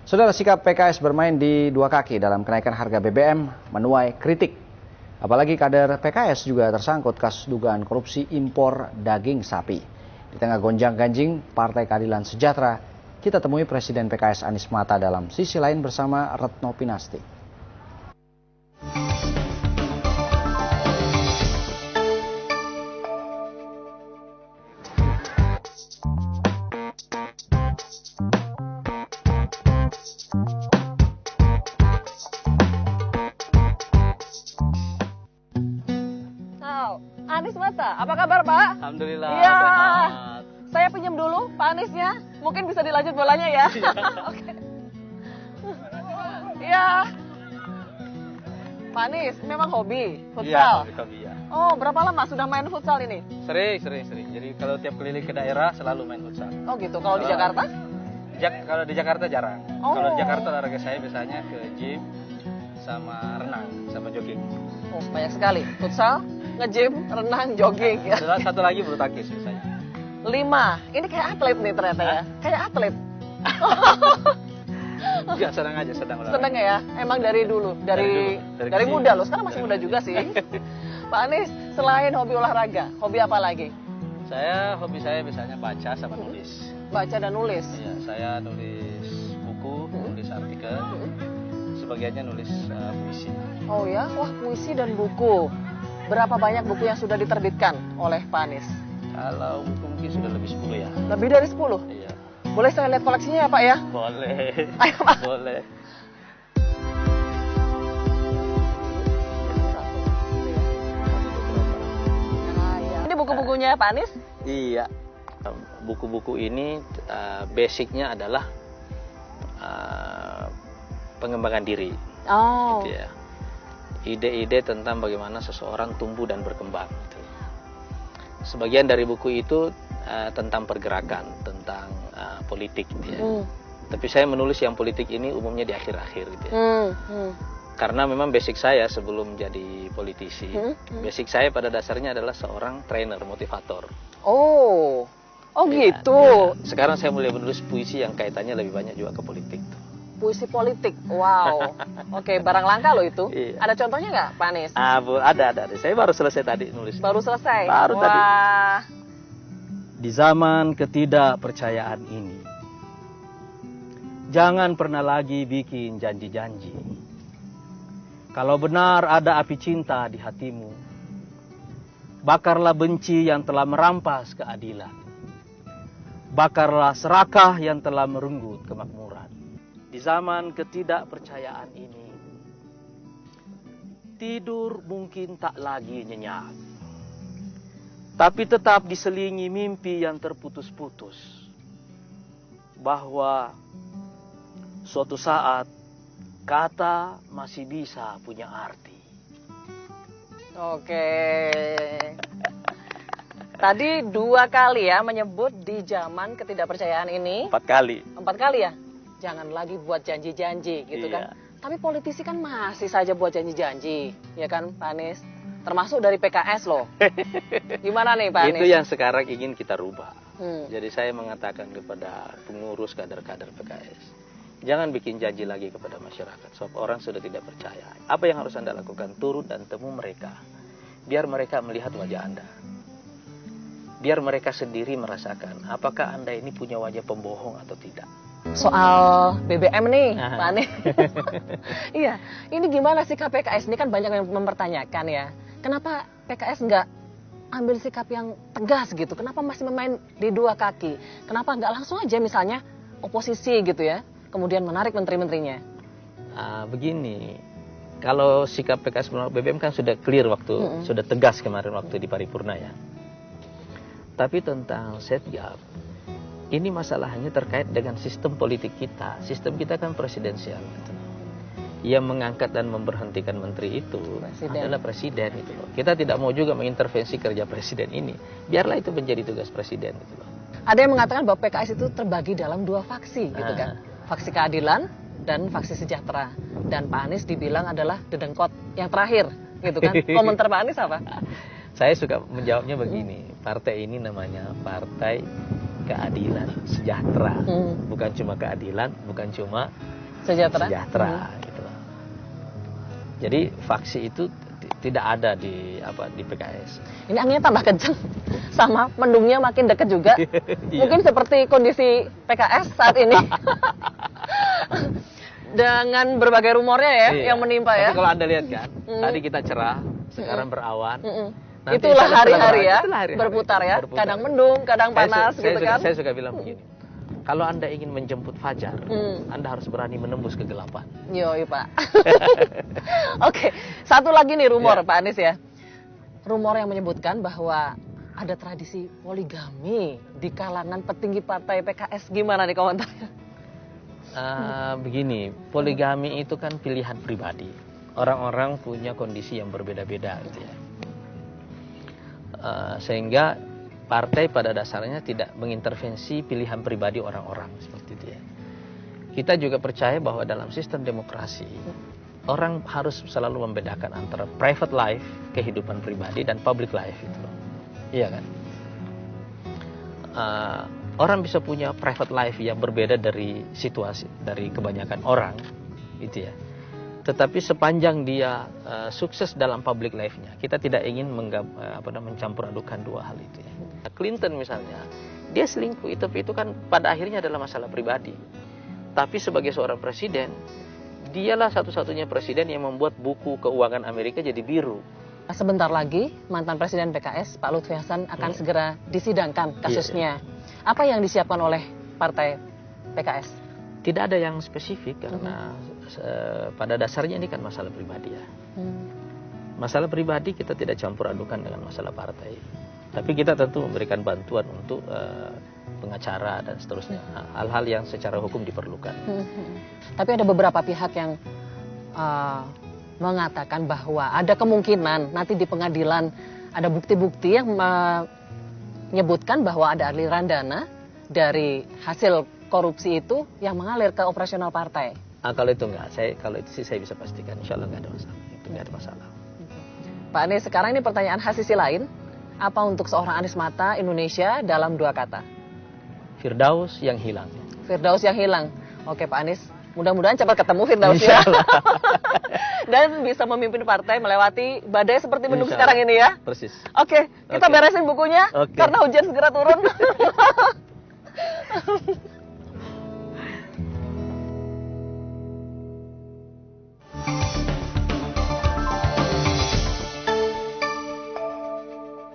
Saudara, sikap PKS bermain di dua kaki dalam kenaikan harga BBM menuai kritik. Apalagi kader PKS juga tersangkut kasus dugaan korupsi impor daging sapi. Di tengah gonjang-ganjing Partai Keadilan Sejahtera, kita temui Presiden PKS Anies Mata dalam sisi lain bersama Retno Pinasti. Anies Mata, apa kabar Pak? Alhamdulillah. Iya. Sehat. Saya pinjam dulu Pak Aniesnya, mungkin bisa dilanjut bolanya ya. Oke. Iya. Pak Anies, memang hobi futsal? Iya, hobi ya. Oh, berapa lama sudah main futsal ini? Sering. Jadi kalau tiap keliling ke daerah selalu main futsal. Oh gitu, kalau di Jakarta? Kalau di Jakarta jarang. Oh. Kalau di Jakarta olahraga saya biasanya ke gym sama renang, sama jogging. Oh, banyak sekali. Futsal, nge-gym, renang, jogging ya. Satu lagi bulu tangkis biasanya. 5. Ini kayak atlet nih ternyata ya. Kayak atlet. Enggak, sedang olahraga. Seneng ya? Emang dari dulu? Dari kecil. muda loh, sekarang masih muda juga sih. Pak Anies, selain hobi olahraga, hobi apa lagi? Hobi saya biasanya baca sama nulis. Baca dan nulis? Iya, saya nulis buku, nulis artikel, sebagiannya nulis puisi. Oh ya? Wah, puisi dan buku. Berapa banyak buku yang sudah diterbitkan oleh Pak Anies? Kalau buku mungkin sudah lebih 10 ya. Lebih dari 10? Iya. Boleh saya lihat koleksinya ya Pak ya? Boleh. Ayo Pak. Boleh. Ini buku-bukunya Pak Anies? Iya. Buku-buku ini basicnya adalah pengembangan diri. Oh. Gitu ya. Ide-ide tentang bagaimana seseorang tumbuh dan berkembang. Gitu. Sebagian dari buku itu tentang pergerakan, tentang politik gitu ya. Tapi saya menulis yang politik ini umumnya di akhir-akhir gitu ya. Karena memang basic saya sebelum jadi politisi, basic saya pada dasarnya adalah seorang trainer, motivator. Oh Ya, gitu. Ya. Sekarang saya mulai menulis puisi yang kaitannya lebih banyak juga ke politik. Puisi politik, wow. Oke, barang langka loh itu. Iya. Ada contohnya nggak, Pak Anies? Ada. Saya baru selesai tadi nulis. Baru selesai? Baru tadi. Wah. Di zaman ketidakpercayaan ini, jangan pernah lagi bikin janji-janji. Kalau benar ada api cinta di hatimu, bakarlah benci yang telah merampas keadilan. Bakarlah serakah yang telah merenggut kemakmuran. Di zaman ketidakpercayaan ini, tidur mungkin tak lagi nyenyak, tapi tetap diselingi mimpi yang terputus-putus, bahwa suatu saat kata masih bisa punya arti. Oke. Tadi 2 kali ya menyebut di zaman ketidakpercayaan ini. 4 kali. 4 kali ya? Jangan lagi buat janji-janji gitu Iya. kan. Tapi politisi kan masih saja buat janji-janji, ya kan Pak Anies? Termasuk dari PKS loh. Gimana nih Pak Anies? Itu yang sekarang ingin kita rubah. Hmm. Jadi saya mengatakan kepada pengurus kader-kader PKS, jangan bikin janji lagi kepada masyarakat, sebab orang sudah tidak percaya. Apa yang harus Anda lakukan? Turun dan temu mereka. Biar mereka melihat wajah Anda. Biar mereka sendiri merasakan apakah Anda ini punya wajah pembohong atau tidak. Soal BBM nih, Pak Anies. Iya, ini gimana sikap PKS? Ini kan banyak yang mempertanyakan ya. Kenapa PKS nggak ambil sikap yang tegas gitu? Kenapa masih memain di 2 kaki? Kenapa nggak langsung aja misalnya oposisi gitu ya? Kemudian menarik menteri-menterinya. Begini, kalau sikap PKS menolak BBM kan sudah clear waktu, sudah tegas kemarin waktu di paripurna ya. Tapi tentang setgap, ini masalahnya terkait dengan sistem politik kita. Sistem kita kan presidensial. Gitu. Yang mengangkat dan memberhentikan menteri itu adalah presiden. Gitu loh. Kita tidak mau juga mengintervensi kerja presiden ini. Biarlah itu menjadi tugas presiden. Gitu loh. Ada yang mengatakan bahwa PKS itu terbagi dalam 2 faksi, gitu kan? Faksi keadilan dan faksi sejahtera. Dan Pak Anies dibilang adalah dedengkot yang terakhir, gitu kan? Komentar Pak Anies apa? Saya suka menjawabnya begini. Partai ini namanya Partai Keadilan Sejahtera. Bukan cuma keadilan, bukan cuma Sejahtera. Gitu. Jadi faksi itu tidak ada di PKS. Ini anginnya tambah kencang, sama mendungnya makin dekat juga. Iya. Mungkin seperti kondisi PKS saat ini. Dengan berbagai rumornya ya Iya. yang menimpa Tapi ya. kalau Anda lihat kan, tadi kita cerah, sekarang berawan. Nanti Itulah setelah hari-hari ya, itulah hari-hari. berputar ya. Berputar. Kadang mendung, kadang panas gitu kan. Saya suka bilang begini. Kalau Anda ingin menjemput fajar, Anda harus berani menembus kegelapan. Yoi Pak. Oke, satu lagi nih rumor Ya. Pak Anies ya. Rumor yang menyebutkan bahwa ada tradisi poligami di kalangan petinggi partai PKS. Gimana nih komentarnya? Begini, poligami itu kan pilihan pribadi. Orang-orang punya kondisi yang berbeda-beda gitu ya. Sehingga partai pada dasarnya tidak mengintervensi pilihan pribadi orang-orang seperti itu ya. Kita juga percaya bahwa dalam sistem demokrasi orang harus selalu membedakan antara private life, kehidupan pribadi, dan public life itu. Iya kan? Orang bisa punya private life yang berbeda dari situasi, dari kebanyakan orang, gitu ya. Tetapi sepanjang dia sukses dalam public life-nya, kita tidak ingin mencampur adukan dua hal itu ya. Clinton misalnya, dia selingkuh itu kan pada akhirnya adalah masalah pribadi. Tapi sebagai seorang presiden, dialah satu-satunya presiden yang membuat buku keuangan Amerika jadi biru. Sebentar lagi mantan Presiden PKS Pak Lutfi Hasan akan segera disidangkan kasusnya. Apa yang disiapkan oleh partai PKS? Tidak ada yang spesifik karena pada dasarnya ini kan masalah pribadi ya. Masalah pribadi kita tidak campur adukan dengan masalah partai. Tapi kita tentu memberikan bantuan untuk pengacara dan seterusnya. Hal-hal yang secara hukum diperlukan. Tapi ada beberapa pihak yang mengatakan bahwa ada kemungkinan nanti di pengadilan ada bukti-bukti yang menyebutkan bahwa ada aliran dana dari hasil korupsi itu yang mengalir ke operasional partai. Kalau itu enggak, kalau itu sih saya bisa pastikan, insya Allah nggak ada masalah. Itu nggak ada masalah. Pak Anies, sekarang ini pertanyaan khas sisi lain. Apa untuk seorang Anies Mata Indonesia dalam 2 kata? Firdaus yang hilang. Firdaus yang hilang. Oke Pak Anies, mudah-mudahan cepat ketemu Firdaus ya. Dan bisa memimpin partai melewati badai seperti mendung sekarang ini ya. Persis. Oke, kita beresin bukunya karena hujan segera turun.